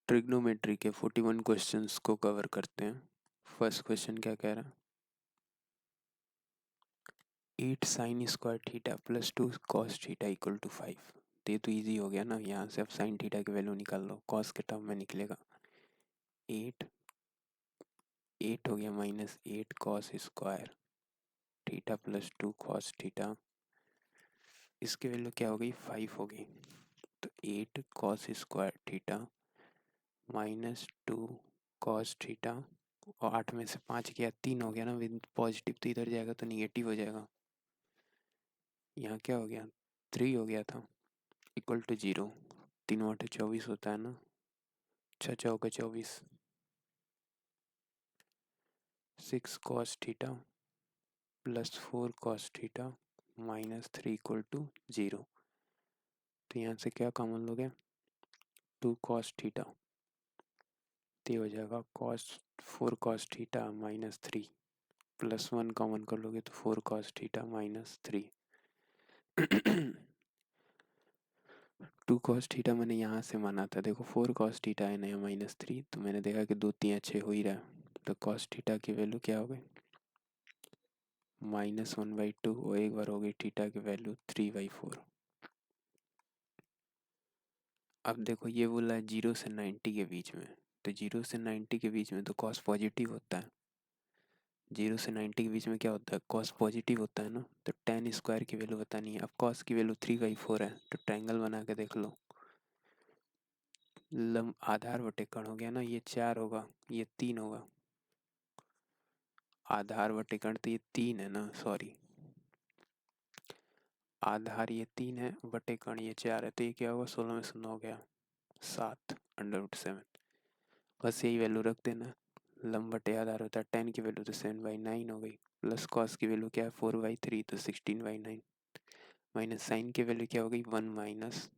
Trigonometry के 41 questions को cover करते हैं। फर्स्ट क्वेश्चन क्या कह रहा है? 8 sine square theta plus 2 cos theta equal to 5। तो ये तो ईजी हो गया ना, यहाँ से अब साइन थीटा की वैल्यू निकाल लो, कॉस के टर्म में निकलेगा 8 8 हो गया minus 8 cos square theta plus 2 cos theta, इसकी वैल्यू क्या हो गई 5 हो गई। तो 8 cos square theta minus 2 cos theta, और 8 में से 5 गया 3 हो गया ना, विद पॉजिटिव तो इधर जाएगा तो निगेटिव हो जाएगा। यहाँ क्या हो गया 3 हो गया था इक्वल टू 0। 3 × 8 = 24 होता है ना, 6 × 4 = 24। 6 cos theta plus 4 cos theta minus 3 equal to 0। तो यहाँ से क्या कॉमन लोगे 2 कॉस थीटा, तो हो जाएगा cos 4 cos theta minus 3 plus 1 common कर लोगे तो 4 cos theta minus 3। 2 cos theta मैंने यहाँ से माना था, देखो 4 कॉस थीटा है नया माइनस 3, तो मैंने देखा कि 2 3 6 हो ही रहा है, तो कॉस थीटा की वैल्यू क्या हो गई -1/2, और एक बार हो गई थीटा की वैल्यू 3/4। अब देखो ये बोला है 0 से 90 के बीच में, तो 0 से 90 के बीच में तो कॉस पॉजिटिव होता है। 0 से 90 के बीच में क्या होता है कॉस पॉजिटिव होता है ना, तो tan स्क्वायर की वैल्यू बतानी है। अब कॉस की वैल्यू 3/4 है, तो ट्रायंगल बना के देख लो, लंब आधार बटे कर्ण हो गया ना, ये 4 होगा ये 3 होगा, आधार बटे कर्ण तो ये 3 है ना, सॉरी आधार ये 3 है बटे कर्ण ये 4 है, तो ये क्या होगा 16 में से 9 गया 7/7। बस यही वैल्यू रख देना, लंब बटे आधार होता है, tan की वैल्यू तो 7/9 हो गई, प्लस कॉस की वैल्यू क्या है 4/3 तो 16/9, माइनस साइन की वैल्यू क्या हो गई 1 माइनस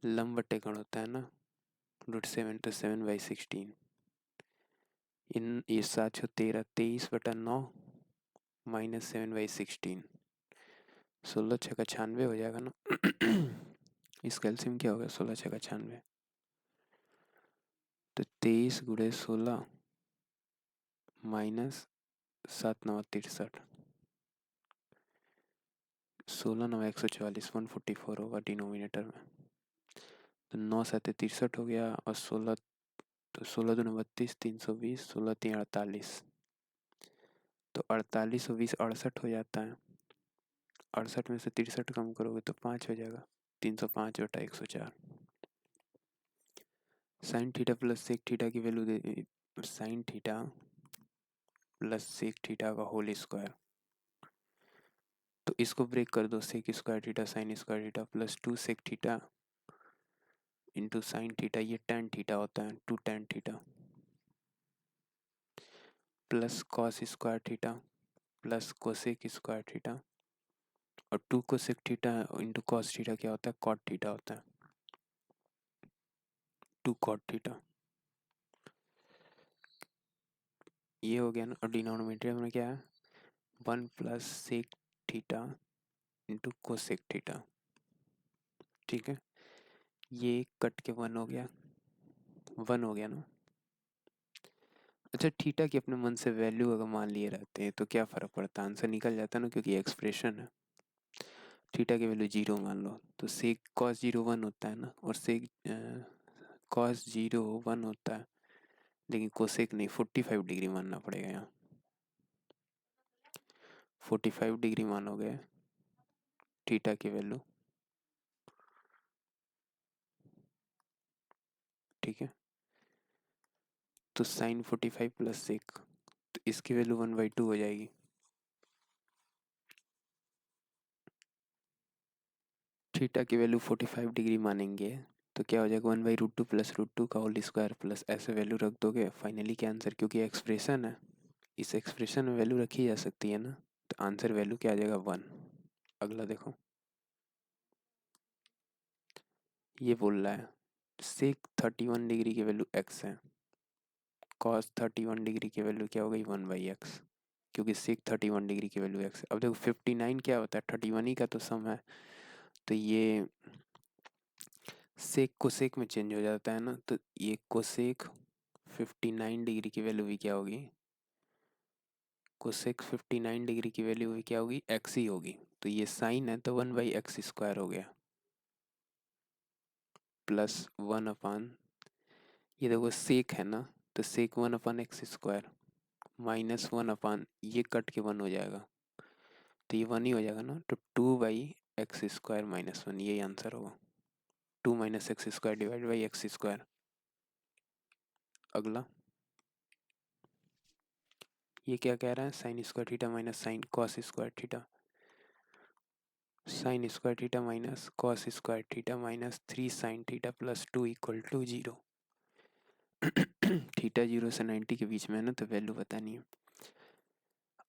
लंब बटे कर्ण होता है ना √7 तो 7/16। इन ये 7 × 13 23/9 माइनस 7/16, 16 × 6 = 96 हो जाएगा ना। इस कैल्शियम क्या होगा 16 × 6 = 96, तो 23 × 16 माइनस 7 9 63, 16 9 144 144 होगा डिनोमिनेटर में, तो 9 7 63 हो गया, और 16 तो 16 दूनी 32 320 16 3 48, तो 48 और 20 68 हो जाता है। 68 में से 63 कम करोगे तो 5 हो जाएगा, 305/104। Sine theta plus sec theta की वैल्यू दे, sine theta plus sec theta का होल स्क्वायर, तो इसको ब्रेक कर दो, sec square theta sine square theta plus 2 sec theta into sine theta, ये tan थीटा होता है 2 tan theta, plus cos square theta plus cosec square theta, और 2 cosec theta into cos theta क्या होता है कॉट थीटा होता है, 2 cot theta. ये हो गया ना, और डिनोमिनेटर में क्या है 1 plus sec theta into cosec theta, ठीक है। ये कट के 1 हो गया, 1 हो गया ना। अच्छा थीटा की अपने मन से वैल्यू अगर मान लिए रहते हैं तो क्या फ़र्क पड़ता है, आंसर निकल जाता है ना, क्योंकि एक्सप्रेशन है। थीटा की वैल्यू 0 मान लो, तो सेक कॉस 0 1 होता है ना, और सेक कॉस 0 1 होता है, लेकिन कोसेक नहीं, 45 डिग्री मानना पड़ेगा यहाँ, 45 डिग्री मानोगे थीटा की वैल्यू, ठीक है। तो साइन 45 प्लस सेक, तो इसकी वैल्यू 1/2 हो जाएगी। थीटा की वैल्यू 45 डिग्री मानेंगे तो क्या हो जाएगा 1/√2 प्लस √2 का होल स्क्वायर, प्लस ऐसे वैल्यू रख दोगे फाइनली क्या आंसर, क्योंकि एक्सप्रेशन है, इस एक्सप्रेशन में वैल्यू रखी जा सकती है ना, तो आंसर वैल्यू क्या आ जाएगा 1। अगला देखो, ये बोल रहा है सेक 31 डिग्री की वैल्यू x है, कॉस 31 डिग्री की वैल्यू क्या हो गई 1/x, क्योंकि सेक 31 डिग्री की वैल्यू x है। अब देखो 59 क्या होता है 31 ही का तो सम है, तो ये सेक कोसेक में चेंज हो जाता है ना, तो ये कोसेक 59 डिग्री की वैल्यू भी क्या होगी, कोसेक 59 डिग्री की वैल्यू भी क्या होगी, एक्स ही होगी। तो ये साइन है तो 1/x² हो गया, प्लस 1/, ये देखो सेक है ना, तो सेक 1/x², माइनस 1/, ये कट के 1 हो जाएगा, तो ये 1 ही हो जाएगा ना, तो 2/x² माइनस 1, यही आंसर होगा। 2 - x² डिवाइड बाई x²। अगला ये क्या कह रहा है, sine square theta minus sine cos square theta, sine square theta minus cos square theta minus 3 sine theta plus 2 equal to 0। Theta 0 से 90 के बीच में है ना, तो वैल्यू बतानी है।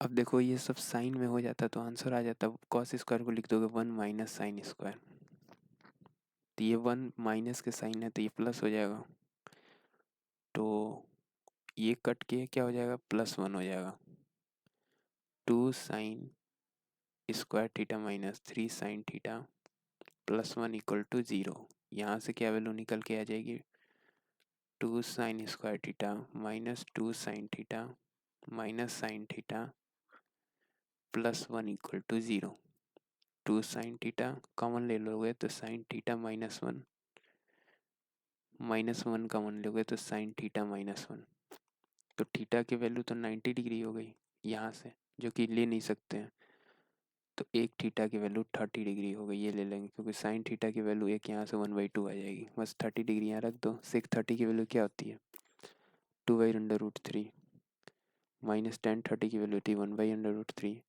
अब देखो ये सब साइन में हो जाता तो आंसर आ जाता, कॉस स्क्वायर को लिख दोगे 1 माइनस साइन स्क्वायर, तो ये 1 माइनस के साइन है तो ये प्लस हो जाएगा, तो ये कट के क्या हो जाएगा, +1 हो जाएगा। 2 sine square theta minus 3 sine theta plus 1 equal to 0। यहाँ से क्या वैल्यू निकल के आ जाएगी, 2 sine square theta minus 2 sine theta minus sine theta plus 1 equal to 0। 2 sine theta common ले लोगे तो साइन थीटा -1, -1 कॉमन लोगे तो साइन थीटा -1, तो थीटा की वैल्यू तो 90 डिग्री हो गई यहाँ से, जो कि ले नहीं सकते हैं, तो एक थीटा की वैल्यू 30 डिग्री हो गई, ये ले लेंगे क्योंकि साइन थीटा की वैल्यू एक यहाँ से 1/2 आ जाएगी, बस 30 डिग्री यहाँ रख दो। सेक 30 की वैल्यू क्या होती है, 2/√3, माइनस टेन 30 की वैल्यू होती है 1/√3,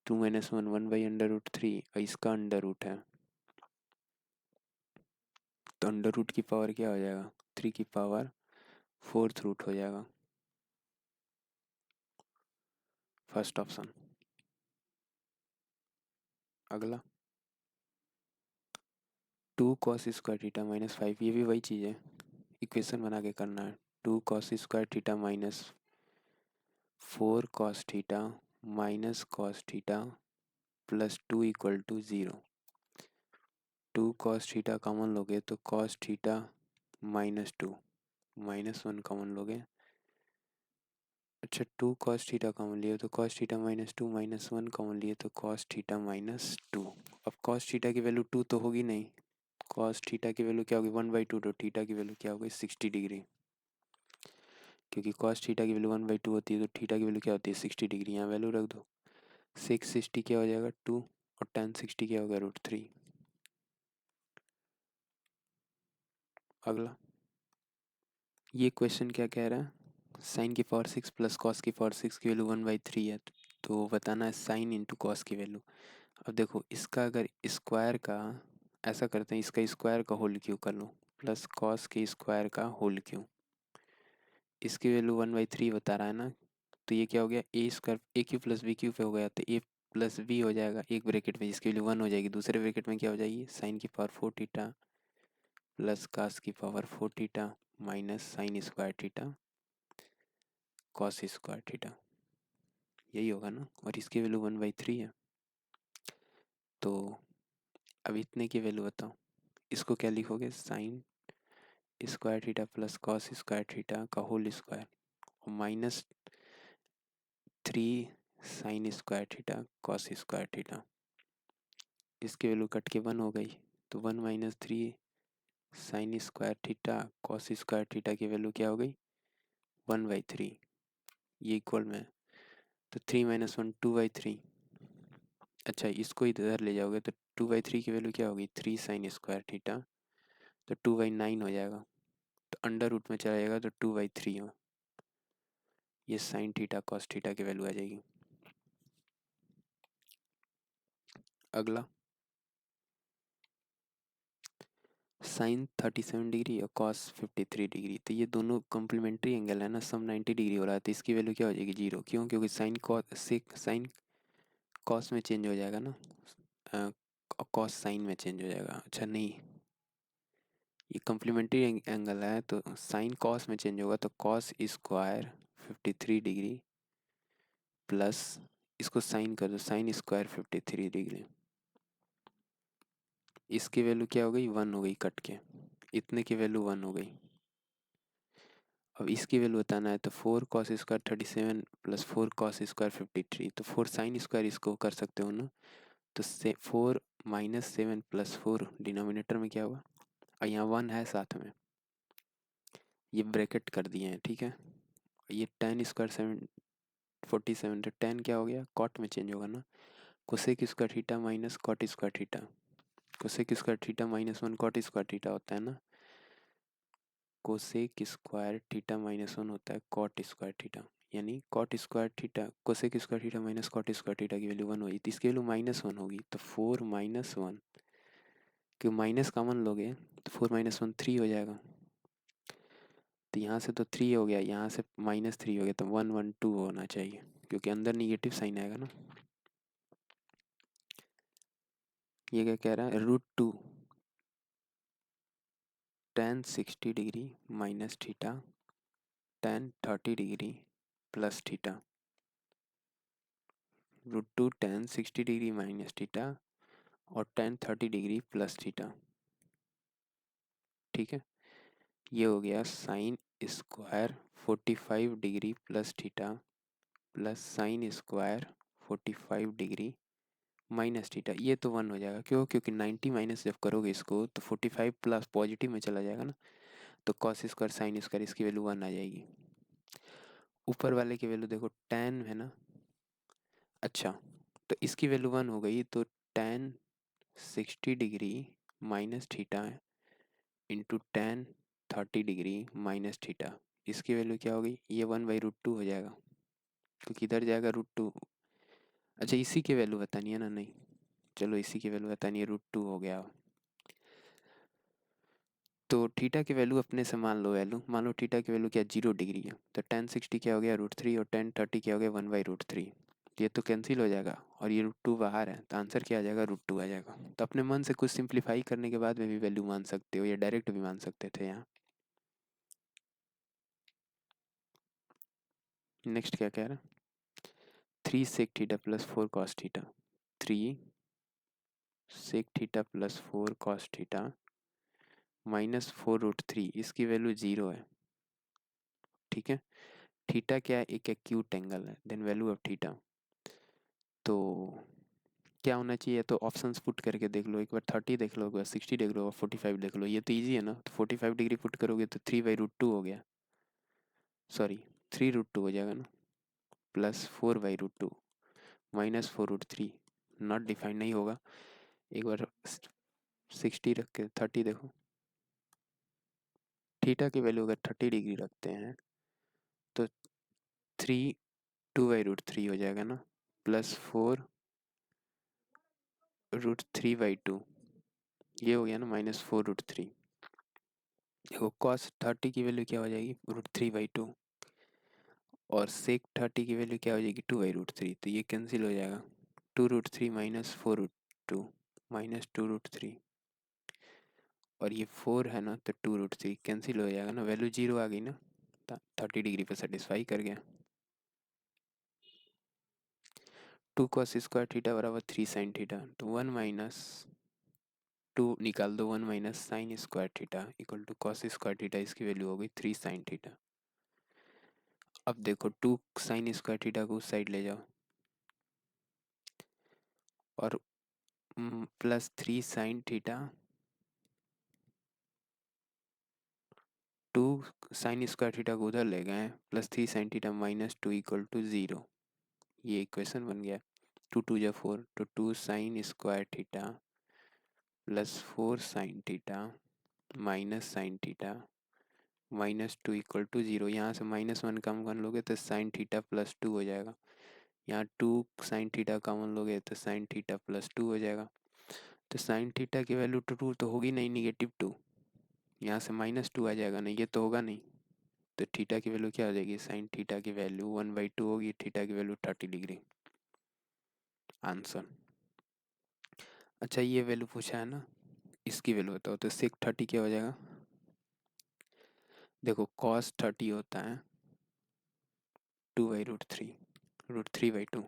2 - 1 1/√3, और इसका अंडर रूट है, तो अंडर रूट की पावर क्या हो जाएगा, 3 की पावर 4th रूट हो जाएगा, फर्स्ट ऑप्शन। अगला 2 कॉस स्क्वायर थीटा माइनस 5, ये भी वही चीज़ है, इक्वेशन बना के करना है। 2 cos square theta minus 4 cos theta minus cos theta plus 2 equal to 0। 2 cos theta common लोगे तो कॉस थीटा -2, -1 कॉमन लोगे, अच्छा 2 कॉस थीटा कॉमन लिए तो कॉस थीटा -2 -1 कॉमन लिए तो कॉस थीटा -2। अब कॉस थीटा की वैल्यू 2 तो होगी नहीं, कॉस थीटा की वैल्यू क्या होगी 1/2, तो थीटा की वैल्यू क्या होगी 60 डिग्री, क्योंकि कॉस थीटा की वैल्यू 1/2 होती है तो थीटा की वैल्यू क्या होती है 60 डिग्री, यहाँ वैल्यू रख दो, 660 क्या हो जाएगा 2, और tan 60 क्या हो गया √3। अगला ये क्वेश्चन क्या कह रहा है, साइन की पावर 6 प्लस कॉस की पावर 6 की वैल्यू 1/3 है, तो बताना है साइन इंटू कॉस की वैल्यू। अब देखो इसका अगर स्क्वायर का, ऐसा करते हैं इसका स्क्वायर का होल क्यू कर लो, प्लस कॉस के स्क्वायर का होल क्यू, इसकी वैल्यू 1/3 बता रहा है ना, तो ये क्या हो गया a² + b³ पे हो गया, तो a+b हो जाएगा एक ब्रैकेट में, जिसकी वैल्यू 1 हो जाएगी, दूसरे ब्रैकेट में क्या हो जाएगी, साइन की पावर 4 थीटा प्लस कास की power 4 theta minus sine square theta cos square theta, यही होगा ना, और इसकी वैल्यू 1/3 है। तो अब इतने की वैल्यू बताओ, इसको क्या लिखोगे, sine square theta plus cos square theta का whole square minus 3 sine square theta cos square theta, इसकी वैल्यू कट के 1 हो गई, तो 1 - 3 sine square theta cos square theta की वैल्यू क्या हो गई 1/3, ये इक्वल में, तो 3 - 1 2/3, अच्छा इसको इधर ले जाओगे तो 2/3 की वैल्यू क्या होगी 3 साइन स्क्वायर थीटा, तो 2/9 हो जाएगा, तो अंडर रूट में चला जाएगा तो 2/3 हो, ये साइन थीटा कॉस थीटा की वैल्यू आ जाएगी। अगला साइन 37 डिग्री और कॉस 53 डिग्री, तो ये दोनों कॉम्प्लीमेंट्री एंगल है ना, सम 90 डिग्री हो रहा है, तो इसकी वैल्यू क्या हो जाएगी 0, क्यों, क्योंकि साइन कॉस में चेंज हो जाएगा ना, कॉस साइन में चेंज हो जाएगा, अच्छा नहीं, ये कॉम्प्लीमेंट्री एंगल है तो साइन कॉस में चेंज होगा, तो कॉस स्क्वायर 53 डिग्री प्लस इसको साइन कर दो साइन स्क्वायर 53 डिग्री, इसकी वैल्यू क्या हो गई 1 हो गई कट के, इतने की वैल्यू 1 हो गई। अब इसकी वैल्यू बताना है तो 4 cos square 37 plus 4 cos square 53, तो 4 साइन स्क्वायर इसको कर सकते हो ना, तो 4 माइनस 7 प्लस 4 डिनोमिनेटर में क्या होगा, और यहाँ 1 है साथ में, ये ब्रैकेट कर दिए हैं, ठीक है। ये 10 स्क्वायर 47, तो 10 क्या हो गया, कॉट में चेंज होगा ना, cosec square theta minus cot square theta, cosec square theta minus 1 cot square theta होता है ना, कोसेक स्क्वायर थीटा माइनस 1 होता है कॉट स्क्वायर थीटा, यानी cot square theta cosec square theta minus cot square theta की value 1 होगी, तो इसकी वैल्यू -1 होगी, तो 4 माइनस 1, क्यों माइनस कॉमन लोगे तो 4 माइनस 1 3 हो जाएगा, तो यहाँ से तो 3 हो गया, यहाँ से -3 हो गया, तो 1 1 2 होना चाहिए, क्योंकि अंदर निगेटिव साइन आएगा ना। ये क्या कह रहा है, √2 tan 60 degree minus theta tan 30 degree plus theta, √2 tan 60 degree minus theta और tan 30 डिग्री प्लस थीटा, ठीक है। ये हो गया sine square 45 degree plus theta plus sine square 45 degree minus theta, ये तो 1 हो जाएगा, क्यों, क्योंकि 90 माइनस जब करोगे इसको तो 45 प्लस पॉजिटिव में चला जाएगा ना, तो कॉस स्क्वायर साइन स्क्वायर इसकी वैल्यू 1 आ जाएगी। ऊपर वाले की वैल्यू देखो tan है ना, अच्छा, तो इसकी वैल्यू 1 हो गई, तो tan 60 degree minus theta into tan 30 degree minus theta, इसकी वैल्यू क्या होगी, ये 1/√2 हो जाएगा, क्योंकि इधर जाएगा √2। अच्छा, इसी की वैल्यू बतानी है ना, नहीं, चलो इसी की वैल्यू बतानी है, √2 हो गया। तो थीटा की वैल्यू अपने से मान लो, मान लो थीटा की वैल्यू क्या 0 डिग्री है, तो tan 60 क्या हो गया √3 और tan 30 क्या हो गया 1/√3, ये तो कैंसिल हो जाएगा, और ये √2 बाहर है, तो आंसर क्या आ जाएगा, √2 आ जाएगा। तो अपने मन से कुछ सिंप्लीफाई करने के बाद में भी वैल्यू मान सकते हो, या डायरेक्ट भी मान सकते थे यहाँ। नेक्स्ट क्या कह रहा है, 3 sec theta plus 4 cos theta, 3 sec theta plus 4 cos theta minus 4√3, इसकी वैल्यू 0 है, ठीक है। थीटा क्या है, एक एक्यूट एंगल है, देन वैल्यू ऑफ थीटा, तो क्या होना चाहिए, तो ऑप्शंस पुट करके देख लो, एक बार 30 देख लो, एक बार 60 देख लो और 45 देख लो, ये तो ईजी है ना, तो 45 डिग्री पुट करोगे तो 3/√2 हो गया, सॉरी 3√2 हो जाएगा ना, प्लस 4/√2 माइनस 4√3, नॉट डिफाइंड नहीं होगा, एक बार 60 रख के 30 देखो, थीटा की वैल्यू अगर 30 डिग्री रखते हैं तो 2/√3 हो जाएगा ना, प्लस 4√3/2, ये हो गया ना -4√3, देखो cos 30 की वैल्यू क्या हो जाएगी √3/2, और sec 30 की वैल्यू क्या हो जाएगी 2/√3, तो ये कैंसिल हो जाएगा, 2√3 माइनस 4√2 माइनस 2√3, और ये 4 है ना, तो 2√3 कैंसिल हो जाएगा ना, वैल्यू 0 आ गई ना, 30 डिग्री पे सेटिस्फाई कर गया। 2 cos स्क्वायर थीटा बराबर 3 sin थीटा, तो 1 माइनस 2 निकाल दो, 1 minus sine square theta equal to cos square theta, इसकी वैल्यू हो गई 3 sin थीटा। अब देखो 2 sin स्क्वायर थीटा को उस साइड ले जाओ, और plus 3 sin theta, 2 sin square theta को उधर ले गए, plus 3 sin theta minus 2 equal to 0, ये इक्वेशन बन गया, 2 2 जा 4, तो 2 sin square theta plus 4 sin theta minus sine theta -2 equal to 0, यहाँ से -1 कम कर लोगे तो साइन थीटा प्लस 2 हो जाएगा, यहाँ 2 साइन थीटा कॉमन लोगे तो साइन थीटा प्लस 2 हो जाएगा, तो साइन थीटा की वैल्यू 2 तो होगी नहीं, -2, यहाँ से -2 आ जाएगा नहीं, ये तो होगा नहीं, तो थीटा की वैल्यू क्या हो जाएगी, साइन थीटा की वैल्यू 1/2 होगी, थीटा की वैल्यू 30 डिग्री, आंसर। अच्छा, ये वैल्यू पूछा है ना, इसकी वैल्यू बताओ, तो सेक 30 क्या हो जाएगा, देखो cos 30 होता है 2/√3, √3/2,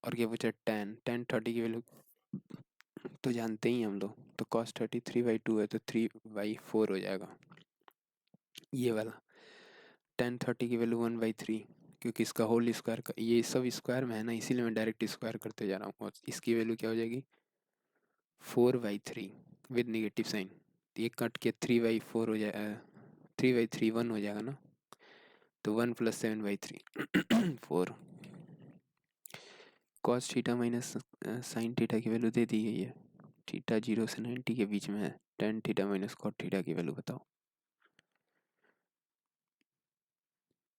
और क्या पूछा tan 30 की वैल्यू तो जानते ही हैं हम लोग, तो cos 33/2 है तो 3/4 हो जाएगा ये वाला। tan 30 की वैल्यू 1/3, क्योंकि इसका होल स्क्वायर का ये सब स्क्वायर में है ना, इसीलिए मैं डायरेक्ट स्क्वायर करते जा रहा हूँ। और इसकी वैल्यू क्या हो जाएगी 4/3 विद नेगेटिव साइन। ये कट के 3/4 हो जाएगा, 3/3 1 हो जाएगा ना, तो 1 + 7/3 4। cos theta minus sine theta की वैल्यू दे दी गई है, थीटा 0 से 90 के बीच में है। tan theta minus cot theta की वैल्यू बताओ।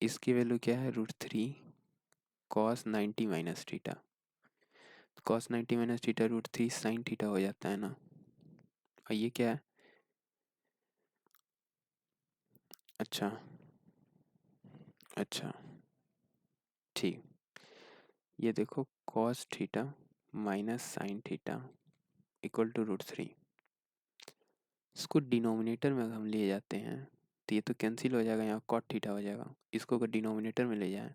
इसकी वैल्यू क्या है √3 cos 90 minus theta. cos 90 minus theta √3 sine theta हो जाता है ना। और ये क्या है, अच्छा अच्छा ठीक, ये देखो cos theta minus sine theta equal to √3। इसको डिनोमिनेटर में अगर हम ले जाते हैं तो ये तो कैंसिल हो जाएगा, यहाँ cot थीटा हो जाएगा। इसको अगर डिनोमिनेटर में ले जाएं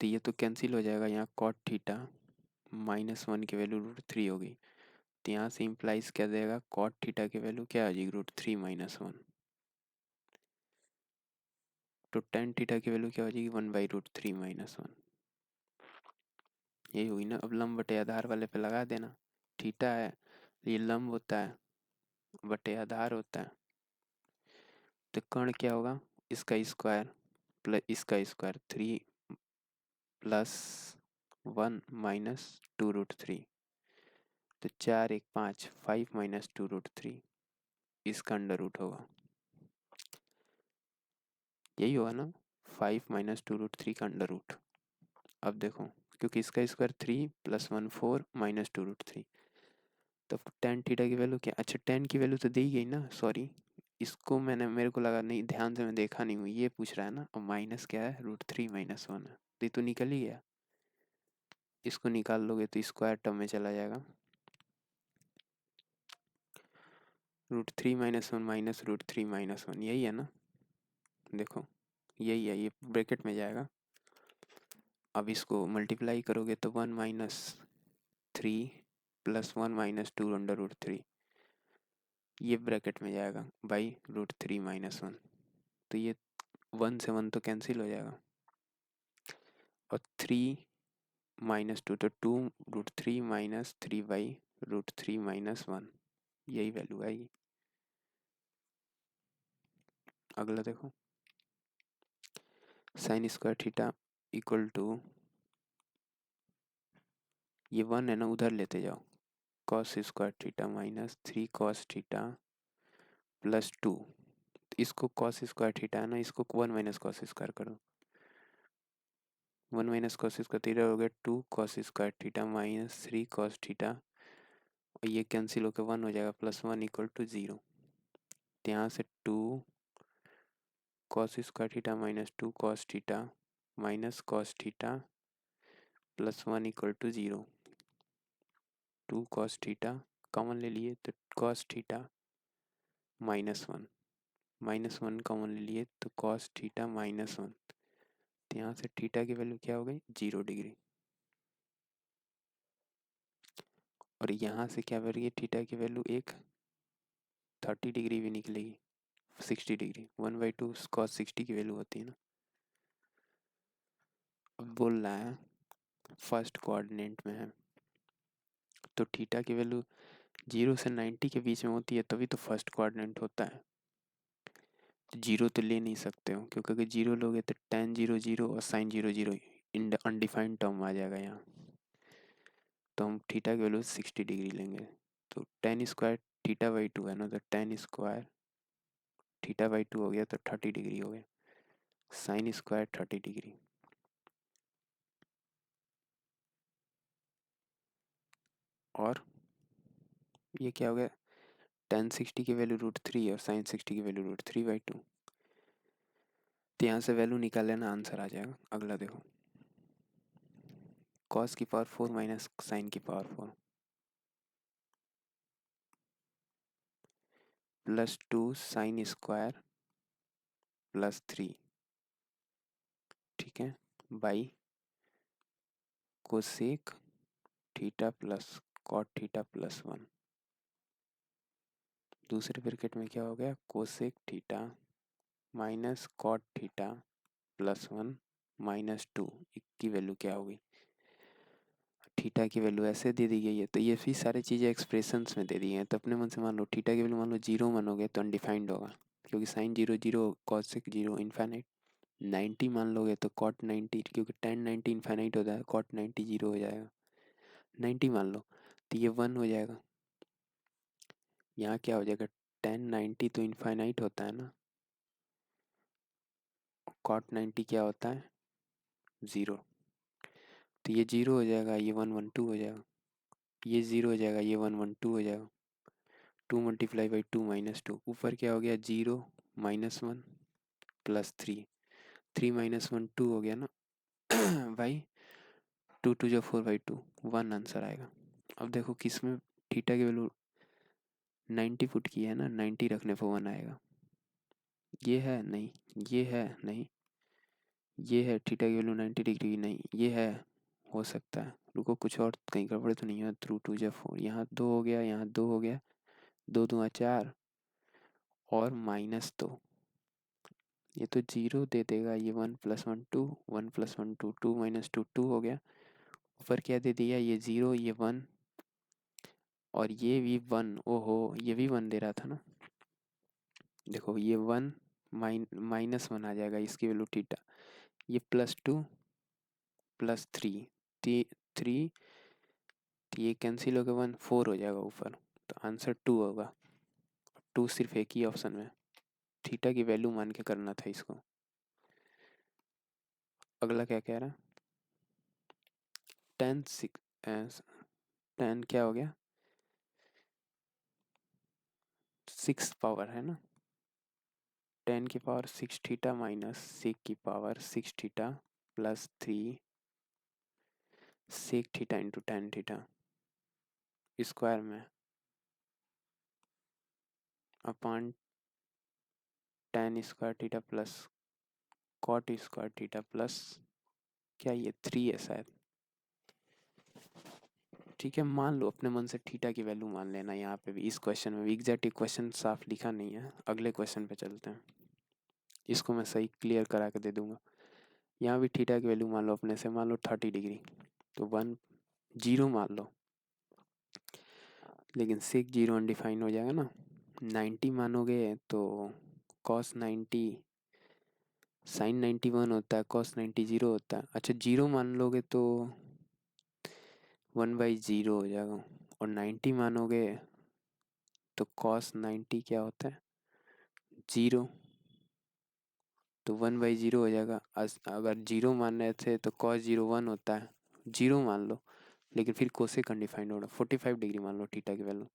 तो ये तो कैंसिल हो जाएगा, यहाँ cot थीटा -1 की वैल्यू √3 होगी। तो यहाँ से इम्प्लाइज क्या देगा, cot थीटा की वैल्यू क्या आ जाएगी √3 - 1। तो tan थीटा की वैल्यू क्या हो जाएगी 1/√3 - 1। यही हुई ना। अब लंब बटे आधार वाले पे लगा देना, थीटा है ये लंब होता है बटे आधार होता है, तो कर्ण क्या होगा इसका स्क्वायर प्लस इसका स्क्वायर 3 + 1 - 2√3, तो 4 1 5 5 - 2√3 इसका अंडर रूट होगा, यही होगा ना 5 - 2√3 का अंडर रूट। अब देखो क्योंकि इसका स्क्वायर 3 + 1 4 - 2√3, तो tan थीटा की वैल्यू क्या, अच्छा tan की वैल्यू तो दी गई ना, सॉरी इसको मैंने मेरे को लगा नहीं, ध्यान से मैं देखा नहीं हूँ, ये पूछ रहा है ना। और माइनस क्या है √3 - 1 है, तो ये तो निकल ही गया। इसको निकाल लोगे तो स्क्वायर टर्म में चला जाएगा, √3 - 1 माइनस √3 - 1 यही है ना। देखो यही है, ये ब्रैकेट में जाएगा। अब इसको मल्टीप्लाई करोगे तो 1 - 3 + 1 - 2√3 ये ब्रैकेट में जाएगा बाई √3 - 1। तो ये 1 से 1 तो कैंसिल हो जाएगा, और 3 - 2 तो 2 √3 - 3/√3 - 1 यही वैल्यू आएगी। अगला देखो sine square theta equal to, ये 1 है ना उधर लेते जाओ, cos square theta -3 cos theta +2, इसको cos स्क्वायर थीटा है ना, इसको 1 - cos स्क्वायर करो, 1 - cos स्क्वायर थीटा हो गया 2 cos square theta -3 cos theta, और ये कैंसिल होकर 1 हो जाएगा, +1 = 0। यहाँ से 2 cos square theta -2 cos theta cos theta +1 = 0। 2 cos theta common ले लिए तो cos थीटा -1 कॉमन ले लिए तो cos थीटा -1। तो यहाँ से थीटा की वैल्यू क्या हो गई 0 डिग्री, और यहाँ से क्या बढ़ गई थीटा की वैल्यू एक 30 डिग्री भी निकलेगी, 60 डिग्री 1/2 cos 60 की वैल्यू होती है ना। अब बोल रहा है फर्स्ट कोऑर्डिनेट में है, तो थीटा की वैल्यू 0 से 90 के बीच में होती है तभी तो फर्स्ट कोऑर्डिनेट होता है। तो 0 तो ले नहीं सकते हो, क्योंकि अगर 0 लोगे तो tan 0 0 और sin 0 0 अनडिफाइंड टर्म आ जाएगा यहाँ। तो हम थीटा की वैल्यू 60 डिग्री लेंगे, तो tan स्क्वायर θ/2 है ना, तो tan स्क्वायर θ/2 हो गया तो 30 डिग्री हो गया, साइन स्क्वायर 30 डिग्री। और ये क्या हो गया, tan 60 की वैल्यू √3 और sin 60 की वैल्यू √3/2, तो यहाँ से वैल्यू निकाल लेना, आंसर आ जाएगा। अगला देखो cos की पावर 4 माइनस साइन की पावर 4 +2 साइन स्क्वायर +3, ठीक है, by cosec theta plus cot theta plus 1। दूसरे ब्रैकेट में क्या हो गया, cosec theta minus cot theta plus 1 minus 2 की वैल्यू क्या होगी, थीटा की वैल्यू ऐसे दे दी गई है। तो ये भी सारी चीज़ें एक्सप्रेशंस में दे दी हैं। तो अपने मन से मान लो थीटा की वैल्यू मान लो 0 मानोगे तो अनडिफाइंड होगा, क्योंकि साइन 0 0, कॉसेक 0 इन्फाइनाइट। 90 मान लोगे तो कॉट 90, क्योंकि tan 90 इन्फाइनाइट होता है, कॉट 90 0 हो जाएगा। 90 मान लो तो ये 1 हो जाएगा। यहाँ क्या हो जाएगा, tan 90 तो इन्फाइनाइट होता है ना, कॉट 90 क्या होता है 0। तो ये 0 हो जाएगा, ये 1 1 2 हो जाएगा, ये 0 हो जाएगा, ये 1 1 2 हो जाएगा। 2 मल्टीप्लाई बाई 2 माइनस 2, ऊपर क्या हो गया 0 माइनस 1 प्लस 3, 3 माइनस 1 2 हो गया ना भाई, 2 2 जो 4 बाई 2, 1 आंसर आएगा। अब देखो किस में थीटा की वैल्यू 90 फुट की है ना, 90 रखने पर 1 आएगा। ये है नहीं, ये है नहीं, ये है थीटा की वैल्यू 90 डिग्री की नहीं, ये है, हो सकता है। रुको कुछ और कहीं गड़बड़ तो नहीं है, थ्रू 2 जो 4, यहाँ 2 हो गया, यहाँ 2 हो गया, 2 2 4 और माइनस 2, ये तो 0 दे देगा। ये 1 प्लस 1 2, 1 प्लस 1 2, 2 माइनस 2 2 हो गया। ऊपर क्या दे दिया, ये 0 ये 1 और ये भी 1, ओहो ये भी 1 दे रहा था ना। देखो ये 1 माइनस 1 आ जाएगा, इसकी वैल्यू थीटा। ये प्लस 2 प्लस 3, 3, तो ये कैंसिल हो गया, 1 4 हो जाएगा ऊपर, तो आंसर 2 होगा। 2 सिर्फ एक ही ऑप्शन में, थीटा की वैल्यू मान के करना था इसको। अगला क्या कह रहा है, टेन सिक्स, टेन क्या हो गया 6 पावर है ना, 10 की पावर 6 थीटा माइनस 6 की power 6 theta plus 3 6 theta into 10 theta square में upon 10 square theta plus cot square theta plus, क्या ये 3 है शायद। ठीक है, मान लो अपने मन से थीटा की वैल्यू मान लेना। यहाँ पे भी इस क्वेश्चन में भी एग्जैक्ट क्वेश्चन साफ लिखा नहीं है। अगले क्वेश्चन पे चलते हैं, इसको मैं सही क्लियर करा के दे दूंगा। यहाँ भी थीटा की वैल्यू मान लो अपने से, मान लो 30 डिग्री, तो 1 0 मान लो, लेकिन सेक 0 अनडिफाइन हो जाएगा ना। 90 मानोगे तो कॉस 90 साइन 91 होता है, कॉस 90 0 होता है। अच्छा 0 मान लोगे तो 1/0 हो जाएगा, और 90 मानोगे तो कॉस 90 क्या होता है 0, तो 1/0 हो जाएगा। अगर 0 मान रहे थे तो कॉस 0 1 होता है, 0 मान लो, लेकिन फिर कोसेक अनडिफाइंड हो रहा। 45 डिग्री मान लो थीटा की वैल्यू,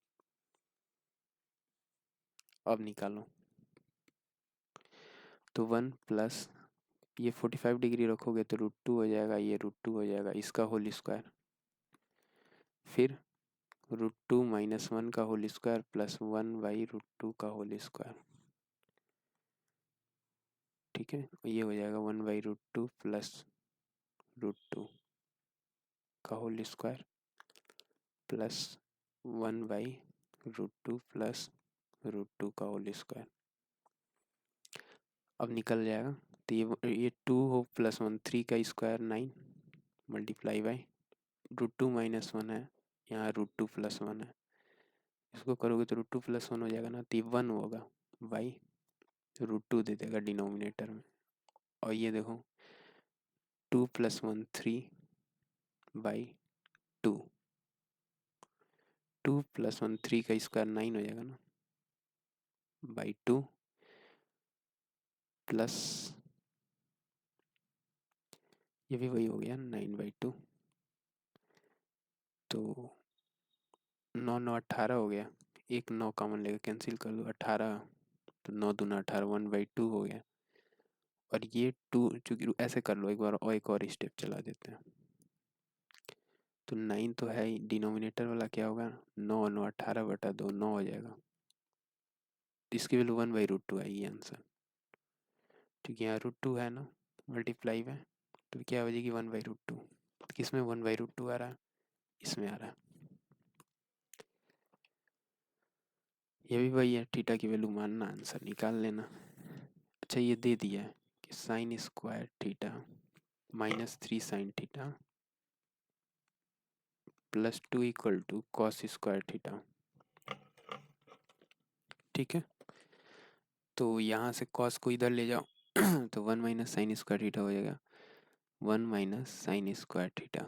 अब निकालो। तो 1 प्लस ये 45 डिग्री रखोगे तो √2 हो जाएगा, ये √2 हो जाएगा, इसका होल स्क्वायर, फिर √2 माइनस 1 का होल स्क्वायर प्लस 1/√2 का होल स्क्वायर। ठीक है, ये हो जाएगा 1/√2 प्लस √2 का होल स्क्वायर प्लस 1/√2 प्लस √2 का होल स्क्वायर। अब निकल जाएगा, तो ये 2 हो प्लस 1 3 का स्क्वायर 9 मल्टीप्लाई बाई √2 माइनस 1 है, यहाँ √2 प्लस 1 है, इसको करोगे तो √2 प्लस 1 हो जाएगा ना, तो 1 होगा बाई √2 दे देगा डिनोमिनेटर में। और ये देखो 2 प्लस 1 3 बाई 2, 2 प्लस 1 3 का स्क्वायर 9 हो जाएगा ना, बाई 2 प्लस ये भी वही हो गया 9/2, तो 9 9 18 हो गया, एक 9 कॉमन लेकर कैंसिल कर दो 18, तो 9 दूना 18 1/2 हो गया। और ये 2 चूंकि ऐसे कर लो, एक और स्टेप चला देते हैं। तो 9 तो है ही, डिनोमिनेटर वाला क्या होगा 9 9 18/2 9 हो जाएगा, इसकी वैल्यू 1/√2 आएगी आंसर। ठीक है, यहाँ √2 है ना मल्टीप्लाई में, तो क्या हो जाएगी 1/√2, किस में 1/√2 आ रहा है, इसमें आ रहा है। ये भी वही है, थीटा की वैल्यू मानना, आंसर निकाल लेना। अच्छा ये दे दिया है कि sine square theta -3 sine theta +2 equal to cos square theta. ठीक है, तो यहाँ से कॉस को इधर ले जाओ तो 1 माइनस साइन स्क्वायर थीटा हो जाएगा, 1 माइनस साइन स्क्वायर थीटा।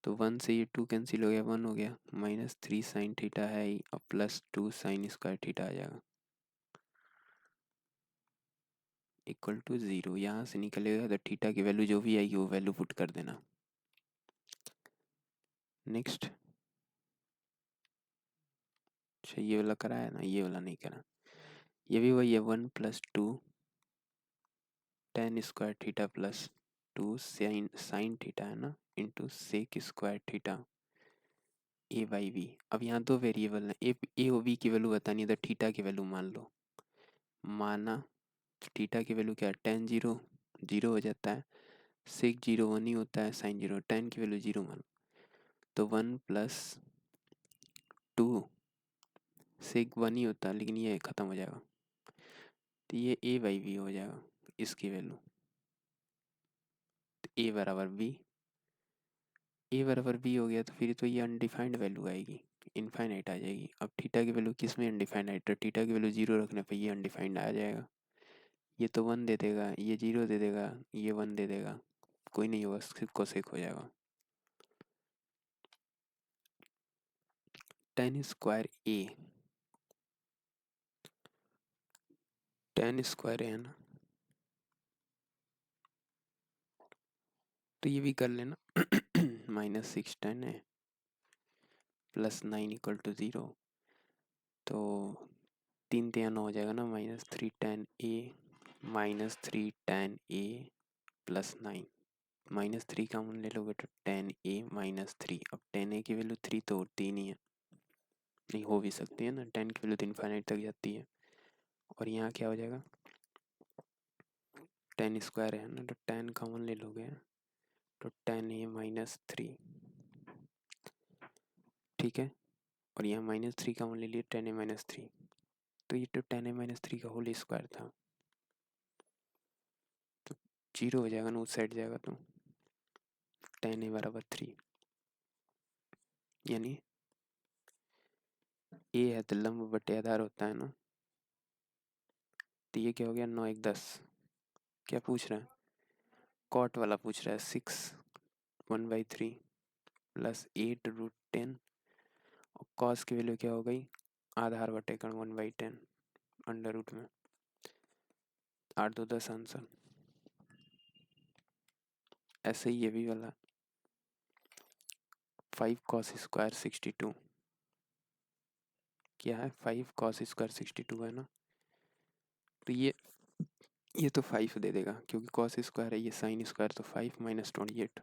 तो 1 से ये 2 कैंसिल हो गया, 1 हो गया, -3 साइन थीटा है और +2 साइन स्क्वायर थीटा आ जाएगा इक्वल टू 0। यहाँ से निकलेगा तो थीटा की वैल्यू जो भी आएगी वो वैल्यू पुट कर देना। नेक्स्ट, अच्छा ये वाला करा है ना, ये वाला नहीं करा। ये भी वही है, 1 + 2 tan square theta +2 sine theta है ना, into sec square theta a/b। अब यहाँ दो वेरिएबल है, ए और बी की वैल्यू बतानी है, तो थीटा की वैल्यू मान लो। माना थीटा की वैल्यू क्या है, tan 0 0 हो जाता है, सेक 0 1 ही होता है, साइन 0, tan की वैल्यू 0 मान लो। तो 1 + 2 सेक 1 ही होता है, लेकिन ये ख़त्म हो जाएगा, तो ये a/b हो जाएगा इसकी वैल्यू। तो a बराबर b हो गया, तो फिर तो ये अनडिफाइंड वैल्यू आएगी, इनफाइनाइट आ जाएगी। अब थीटा की वैल्यू किस में अनडिफाइंड, तो थीटा की वैल्यू 0 रखने पर ये अनडिफाइंड आ जाएगा। ये तो 1 दे देगा, ये 0 दे देगा, ये 1 दे देगा, कोई नहीं होगा, सिर्फ कोसेक हो जाएगा। tan स्क्वायर a है ना, तो ये भी कर लेना -6 tan है +9 इक्वल टू 0। तो 3 3 9 हो जाएगा ना, -3 tan a -3 tan a +9, -3 common ले लोगे तो tan a -3। अब tan a की वैल्यू 3 तो होती ही नहीं है, नहीं हो भी सकती है ना, tan की वैल्यू तो इनफाइनाइट तक जाती है। और यहाँ क्या हो जाएगा, tan स्क्वायर है ना, तो tan कॉमन ले लोगे तो tan a -3। ठीक है, और यहाँ -3 कॉमन ले लिए, tan a -3, तो ये तो tan a -3 का होल स्क्वायर था, तो 0 हो जाएगा ना, उस साइड जाएगा तो tan a बराबर 3, यानी a है तो लंब बटे आधार होता है ना, तो ये क्या हो गया, 9 1 10। क्या पूछ रहा है, कॉट वाला पूछ रहा है, 6 1/3 + 8√10, और कॉस की वैल्यू क्या हो गई, आधार बटे 1/10 अंडर रूट में, 8 2 10 आंसर। ऐसे ही ये भी वाला 5 cos स्क्वायर 62, क्या है, 5 cos स्क्वायर 62 है ना, तो ये तो 5 दे देगा, क्योंकि cos स्क्वायर है, ये साइन स्क्वायर, तो 5 - 28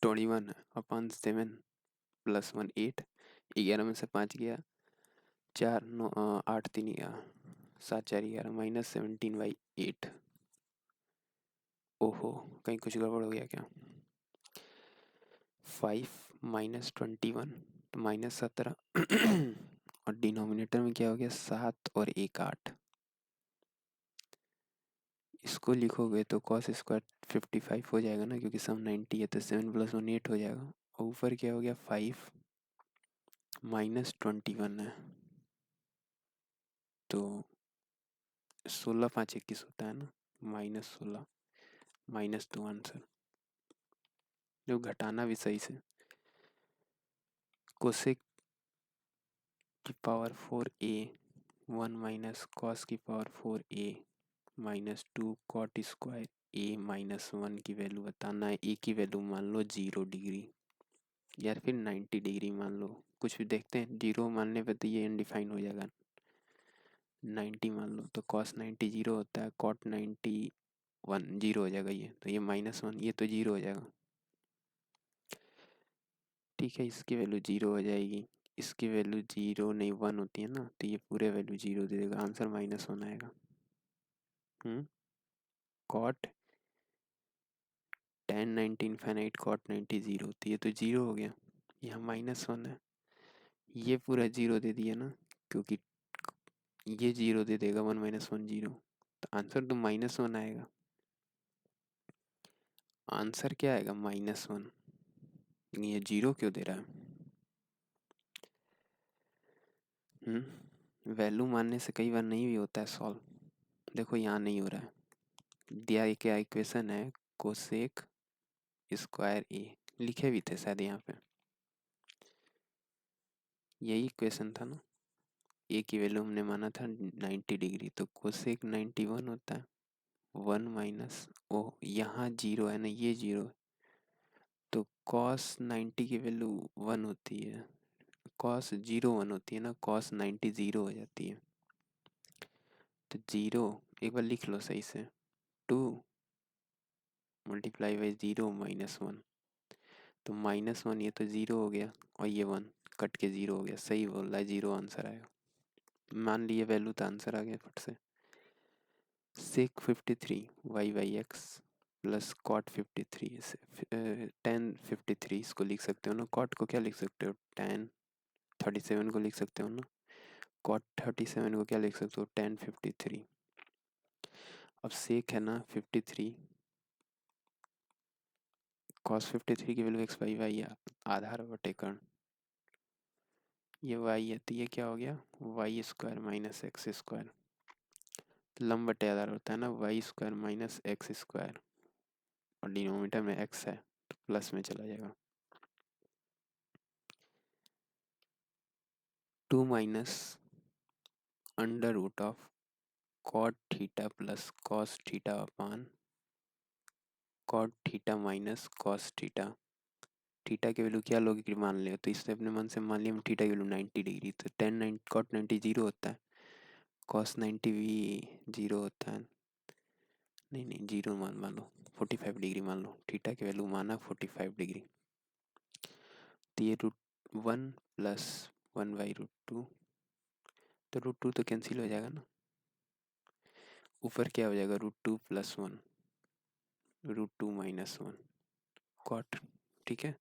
21 अपॉन 7 + 1 8, 11 में से 5 गया, 4 9 8 3 गया, 7 4 11 -17/8। ओहो, कहीं कुछ गड़बड़ हो गया क्या, 5 -21 तो -17 और डिनोमिनेटर में क्या हो गया, 7 और 1 8। इसको लिखोगे तो cos स्क्वायर 55 हो जाएगा ना, क्योंकि सम 90 है, तो 7 + 1 8 हो जाएगा, और ऊपर क्या हो गया, 5 -21 है, तो 16 5 21 होता है ना, -16 -2 आंसर। जो घटाना भी सही से, कोसेक की पावर 4a 1 माइनस कॉस की power 4a -2 cot square a -1 की वैल्यू बताना है। a की वैल्यू मान लो 0 डिग्री या फिर 90 डिग्री मान लो, कुछ भी देखते हैं, 0 मानने पे तो ये अनडिफाइन हो जाएगा, 90 मान लो तो cos 90 0 होता है, cot 90 1 0 हो जाएगा, ये तो ये -1, ये तो 0 हो जाएगा। ठीक है, इसकी वैल्यू 0 हो जाएगी, इसकी वैल्यू 0 नहीं 1 होती है ना, तो ये पूरे वैल्यू 0 दे देगा, आंसर -1 आएगा। कॉट tan 90 इनफाइनाइट cot 90 0, तो ये तो 0 हो गया, यहाँ -1 है, ये पूरा 0 दे दिया ना, क्योंकि ये 0 दे देगा, 1 - 1 0, तो आंसर तो -1 आएगा। आंसर क्या आएगा? -1। ये 0 क्यों दे रहा है? वैल्यू मानने से कई बार नहीं भी होता है सॉल्व। देखो यहाँ नहीं हो रहा है, दिया क्या इक्वेशन है, कोसेक स्क्वायर ए, लिखे भी थे शायद यहाँ पे, यही इक्वेशन था ना। ए की वैल्यू हमने माना था 90 डिग्री, तो कोसेक 91 होता है, 1 माइनस ओ, यहाँ 0 है ना, ये 0, तो कॉस 90 की वैल्यू 1 होती है, कॉस 0 1 होती है ना, कॉस 90 0 हो जाती है, तो 0 एक बार लिख लो सही से, 2 मल्टीप्लाई बाई 0 -1, तो -1, ये तो 0 हो गया, और ये 1 कट के 0 हो गया, सही बोल रहा है, 0 आंसर आएगा। मान लिए वैल्यू, तो आंसर आ गया फट से। सेक 53 y/x प्लस कॉट 53 tan 53, इसको लिख सकते हो ना, कॉट को क्या लिख सकते हो, tan 37 को लिख सकते हो ना, कॉट 37 को क्या लिख सकते हो, tan 53। अब सेक है ना 53, cos 53 की वैल्यू x/y है, आधार बटे कर्ण, ये y है, तो ये क्या हो गया, y square minus x square, लंब बटे आधार होता है ना, y square minus x square, और डिनोमिनेटर में x है तो प्लस में चला जाएगा, 2 minus under root of cot theta plus cos theta upon cot theta minus cos theta. Theta की वैल्यू क्या लोगे कि मान ले, तो इससे अपने मन से मान लिया हम थीटा की वैल्यू 90 डिग्री, तो टेन 90 कॉट 90 0 होता है, कॉस 90 भी 0 होता है, नहीं नहीं 0 मान लो, 45 डिग्री मान लो, थीटा की वैल्यू माना 45 डिग्री, तो ये √1 प्लस 1/√2, तो √2 तो कैंसिल हो जाएगा ना, ऊपर क्या हो जाएगा, √2 + 1, √2 - 1 कॉट, ठीक है,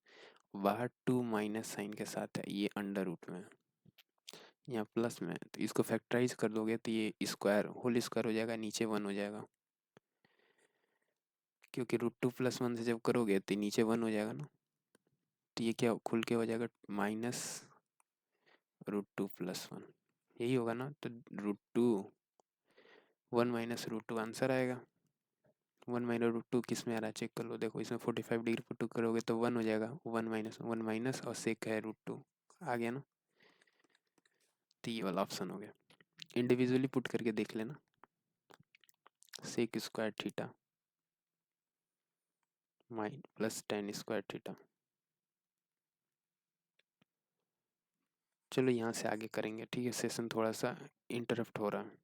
बाहर 2 माइनस साइन के साथ है, ये अंडर रूट में, यहाँ प्लस में, तो इसको फैक्टराइज कर दोगे तो ये स्क्वायर होल स्क्वायर हो जाएगा, नीचे 1 हो जाएगा, क्योंकि √2 + 1 से जब करोगे तो नीचे 1 हो जाएगा ना, तो ये क्या खुल के हो जाएगा -√2 + 1, यही होगा ना, तो √2 1 - √2 आंसर आएगा। 1 - √2 किस में आ रहा है चेक कर लो, देखो इसमें 45 डिग्री पुट करोगे तो 1 हो जाएगा, 1 - 1 माइनस और सेक है √2, आ गया ना, तो ये वाला ऑप्शन हो गया। इंडिविजुअली पुट करके देख लेना, sec square theta minus plus tan square theta. चलो यहाँ से आगे करेंगे, ठीक है, सेशन थोड़ा सा इंटरप्ट हो रहा है।